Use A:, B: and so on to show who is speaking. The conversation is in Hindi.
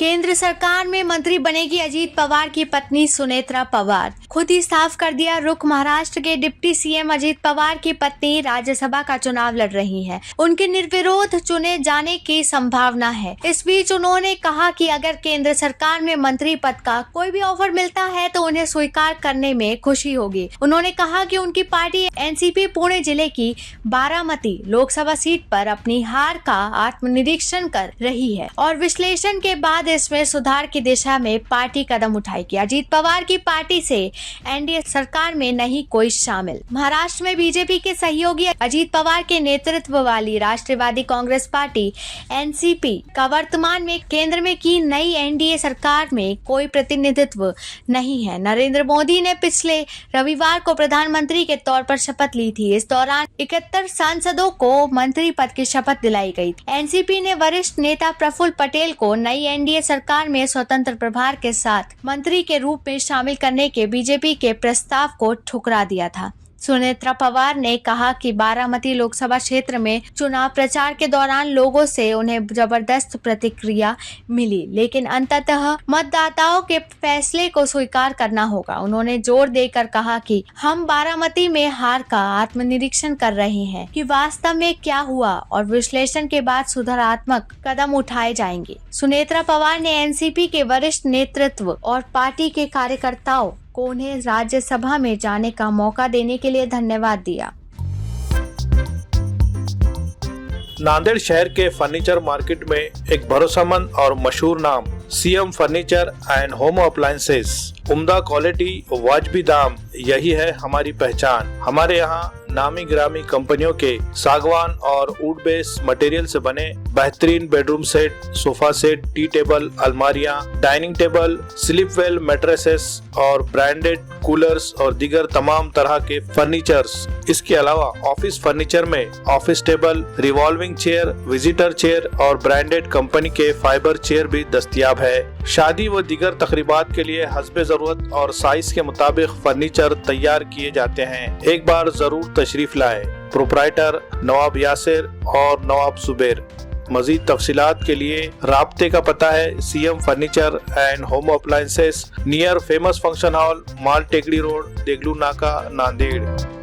A: केंद्र सरकार में मंत्री बनेगी अजीत पवार की पत्नी सुनेत्रा पवार। खुद ही साफ कर दिया रुख। महाराष्ट्र के डिप्टी सीएम अजीत पवार की पत्नी राज्यसभा का चुनाव लड़ रही हैं। उनके निर्विरोध चुने जाने की संभावना है। इस बीच उन्होंने कहा कि अगर केंद्र सरकार में मंत्री पद का कोई भी ऑफर मिलता है तो उन्हें स्वीकार करने में खुशी होगी। उन्होंने कहा कि उनकी पार्टी एनसीपी पुणे जिले की बारामती लोकसभा सीट पर अपनी हार का आत्मनिरीक्षण कर रही है और विश्लेषण के बाद इसमें सुधार की दिशा में पार्टी कदम उठाएगी। अजीत पवार की पार्टी से एनडीए सरकार में नहीं कोई शामिल। महाराष्ट्र में बीजेपी के सहयोगी अजीत पवार के नेतृत्व वाली राष्ट्रवादी कांग्रेस पार्टी एनसीपी का वर्तमान में केंद्र में की नई एनडीए सरकार में कोई प्रतिनिधित्व नहीं है। नरेंद्र मोदी ने पिछले रविवार को प्रधानमंत्री के तौर पर शपथ ली थी। इस दौरान 71 सांसदों को मंत्री पद की शपथ दिलाई गई। एनसीपी ने वरिष्ठ नेता प्रफुल्ल पटेल को नई एनडीए सरकार में स्वतंत्र प्रभार के साथ मंत्री के रूप में शामिल करने के बीजेपी के प्रस्ताव को ठुकरा दिया था। सुनेत्रा पवार ने कहा कि बारामती लोकसभा क्षेत्र में चुनाव प्रचार के दौरान लोगों से उन्हें जबरदस्त प्रतिक्रिया मिली, लेकिन अंततः मतदाताओं के फैसले को स्वीकार करना होगा। उन्होंने जोर देकर कहा कि हम बारामती में हार का आत्मनिरीक्षण कर रहे हैं कि वास्तव में क्या हुआ और विश्लेषण के बाद सुधारात्मक कदम उठाए जाएंगे। सुनेत्रा पवार ने एनसीपी के वरिष्ठ नेतृत्व और पार्टी के कार्यकर्ताओं को उन्हें राज्यसभा में जाने का मौका देने के लिए धन्यवाद दिया।
B: नांदेड़ शहर के फर्नीचर मार्केट में एक भरोसेमंद और मशहूर नाम CM furniture and home appliances. उम्दा क्वालिटी, वाजबी दाम, यही है हमारी पहचान। हमारे यहाँ नामी गिरामी कंपनियों के सागवान और वुड बेस मटेरियल से बने बेहतरीन bedroom set, sofa set, tea table, अलमारियां, dining table, sleep well mattresses और ब्रांडेड कूलर्स और दीगर तमाम तरह के फर्नीचर्स। इसके अलावा ऑफिस फर्नीचर में office table, revolving chair, visitor chair और ब्रांडेड कंपनी के फाइबर चेयर भी दस्तयाब है। शादी व दीगर तकरीबात के लिए हस्बे जरूरत और साइज के मुताबिक फर्नीचर तैयार किए जाते हैं। एक बार जरूर तशरीफ लाए। प्रोप्राइटर नवाब यासिर और नवाब जुबैर। मजीद तफसीलात के लिए राब्ते का पता है CM furniture and home appliances, near famous function hall, Mal Tekdi road, Deglur नाका, नांदेड़।